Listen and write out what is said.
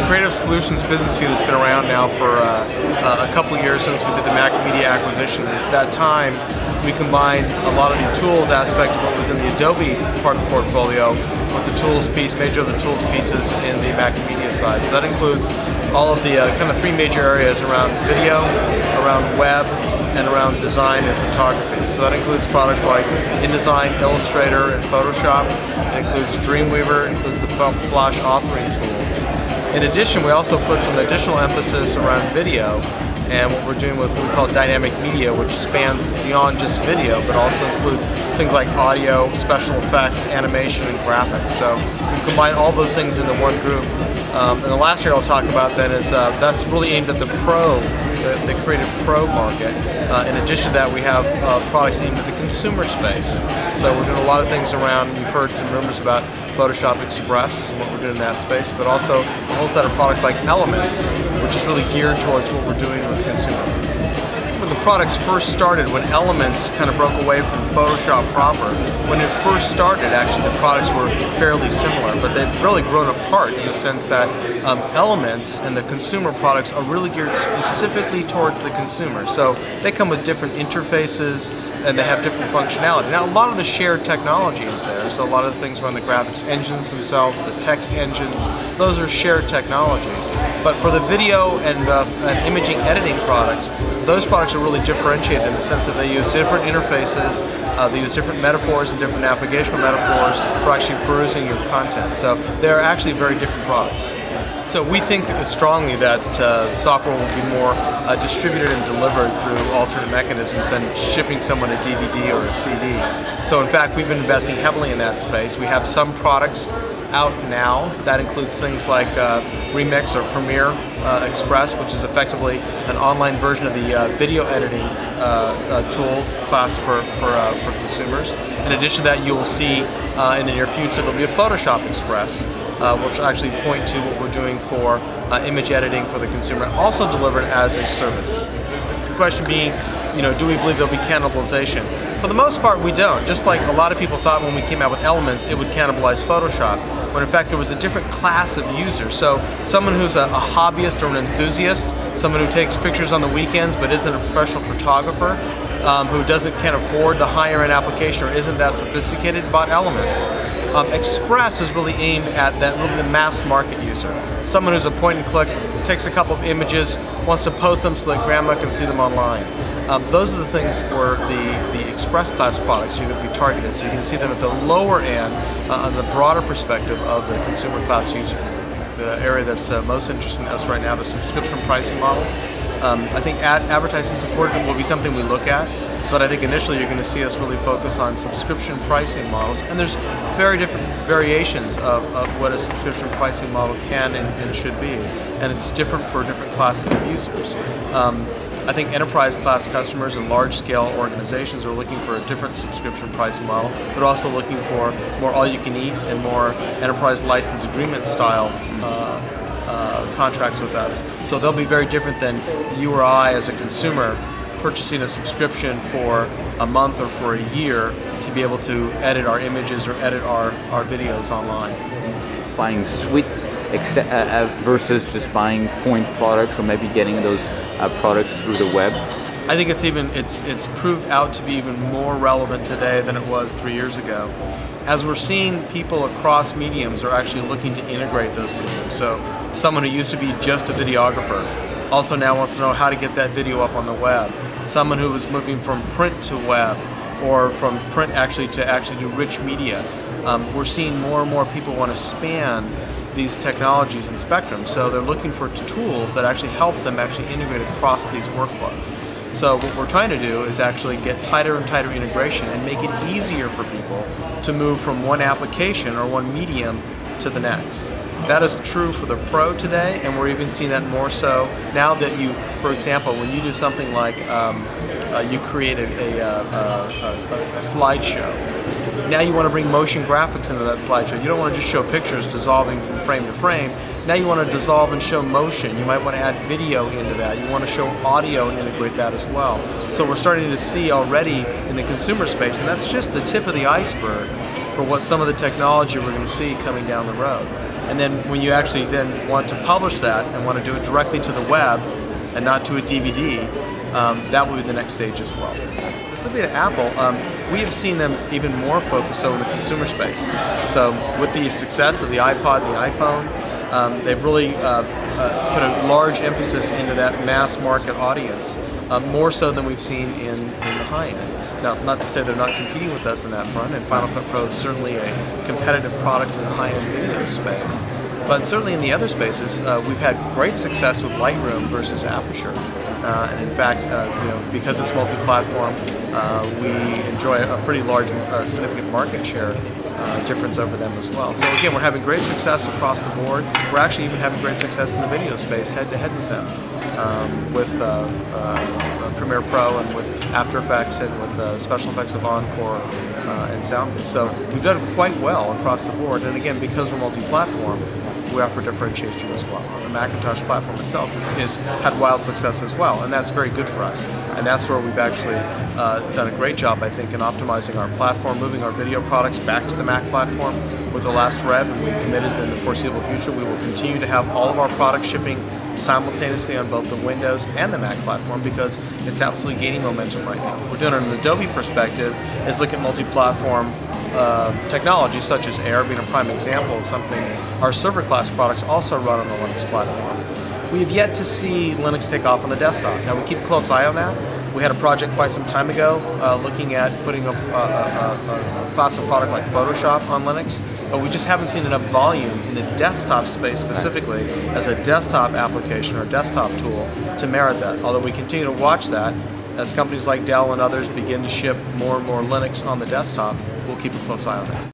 Creative Solutions business unit has been around now for a couple of years since we did the Mac Media acquisition. At that time, we combined a lot of the tools aspect of what was in the Adobe part of the portfolio with the tools piece, major of the tools pieces in the Mac Media side. So that includes all of the kind of three major areas around video, around web, and around design and photography. So that includes products like InDesign, Illustrator, and Photoshop. It includes Dreamweaver, it includes the Flash authoring tools. In addition, we also put some additional emphasis around video and what we're doing with what we call dynamic media, which spans beyond just video, but also includes things like audio, special effects, animation, and graphics. So we combine all those things into one group. And the last area I'll talk about then is that's really aimed at the pro, the creative pro market. In addition to that, we have products aimed at the consumer space. So we're doing a lot of things around, you've heard some rumors about Photoshop Express and what we're doing in that space, but also a whole set of products like Elements, which is really geared towards what we're doing with the consumer. When the products first started, when Elements kind of broke away from Photoshop proper, when it first started, actually the products were fairly similar, but they've really grown apart in the sense that Elements and the consumer products are really geared specifically towards the consumer. So they come with different interfaces and they have different functionality. Now a lot of the shared technology is there, so a lot of the things around the graphics engines themselves, the text engines, those are shared technologies. But for the video and imaging editing products, those products are really differentiated in the sense that they use different interfaces, they use different metaphors and different navigational metaphors for actually perusing your content. So they're actually very different products. So we think strongly that software will be more distributed and delivered through alternate mechanisms than shipping someone a DVD or a CD. So in fact, we've been investing heavily in that space. We have some products out now. That includes things like Remix or Premiere Express, which is effectively an online version of the video editing tool class for consumers. In addition to that, you will see in the near future there'll be a Photoshop Express, which will actually point to what we're doing for image editing for the consumer, also delivered as a service. The question being, do we believe there'll be cannibalization? For the most part, we don't. Just like a lot of people thought when we came out with Elements, it would cannibalize Photoshop, when in fact there was a different class of user. So someone who's a hobbyist or an enthusiast, someone who takes pictures on the weekends but isn't a professional photographer, who can't afford the higher end application or isn't that sophisticated, bought Elements. Express is really aimed at the mass market user. Someone who's a point and click, takes a couple of images, wants to post them so that grandma can see them online. Those are the things where the Express class products are going to be targeted, so you can see them at the lower end on the broader perspective of the consumer class user. The area that's most interesting to us right now is subscription pricing models. I think advertising supported will be something we look at, but I think initially you're going to see us really focus on subscription pricing models, and there's very different variations of what a subscription pricing model can and should be, and it's different for different classes of users. I think enterprise class customers and large scale organizations are looking for a different subscription pricing model, but also looking for more all-you-can-eat and more enterprise license agreement style contracts with us. So they'll be very different than you or I as a consumer purchasing a subscription for a month or for a year to be able to edit our images or edit our videos online. Buying suites versus just buying point products, or maybe getting those products through the web? I think it's proved out to be even more relevant today than it was 3 years ago. As we're seeing people across mediums are actually looking to integrate those mediums. So someone who used to be just a videographer also now wants to know how to get that video up on the web. Someone who was moving from print to web, or from print to do rich media. We're seeing more and more people want to span these technologies and spectrums, so they're looking for tools that actually help them actually integrate across these workflows. So what we're trying to do is actually get tighter and tighter integration and make it easier for people to move from one application or one medium to the next. That is true for the pro today, and we're even seeing that more so now that you, for example, when you do something like you create a slideshow. Now you want to bring motion graphics into that slideshow. You don't want to just show pictures dissolving from frame to frame. Now you want to dissolve and show motion. You might want to add video into that. You want to show audio and integrate that as well. So we're starting to see already in the consumer space, and that's just the tip of the iceberg for what some of the technology we're going to see coming down the road. And then when you actually then want to publish that and want to do it directly to the web and not to a DVD, that will be the next stage as well. Specifically to Apple, we have seen them even more focused on the consumer space. So with the success of the iPod and the iPhone, they've really put a large emphasis into that mass market audience, more so than we've seen in the high end. Now, not to say they're not competing with us in that front, and Final Cut Pro is certainly a competitive product in the high-end video space. But certainly in the other spaces, we've had great success with Lightroom versus Aperture. And in fact, because it's multi-platform, we enjoy a pretty large, significant market share difference over them as well. So again, we're having great success across the board. We're actually even having great success in the video space, head-to-head with them, with Premiere Pro and with After Effects and with special effects of Encore and Soundbooth. So we've done quite well across the board. And again, because we're multi-platform, we offer differentiation as well. The Macintosh platform itself has had wild success as well, and that's very good for us. And that's where we've actually done a great job, I think, in optimizing our platform, moving our video products back to the Mac platform with the last rev, and we've committed in the foreseeable future we will continue to have all of our products shipping simultaneously on both the Windows and the Mac platform, because it's absolutely gaining momentum right now. We're doing it from an Adobe perspective, is look at multi-platform technology such as Air being a prime example of something. Our server class products also run on the Linux platform. We have yet to see Linux take off on the desktop. Now we keep a close eye on that. We had a project quite some time ago looking at putting a class of product like Photoshop on Linux, but we just haven't seen enough volume in the desktop space specifically as a desktop application or desktop tool to merit that. Although we continue to watch that as companies like Dell and others begin to ship more and more Linux on the desktop, we'll keep a close eye on that.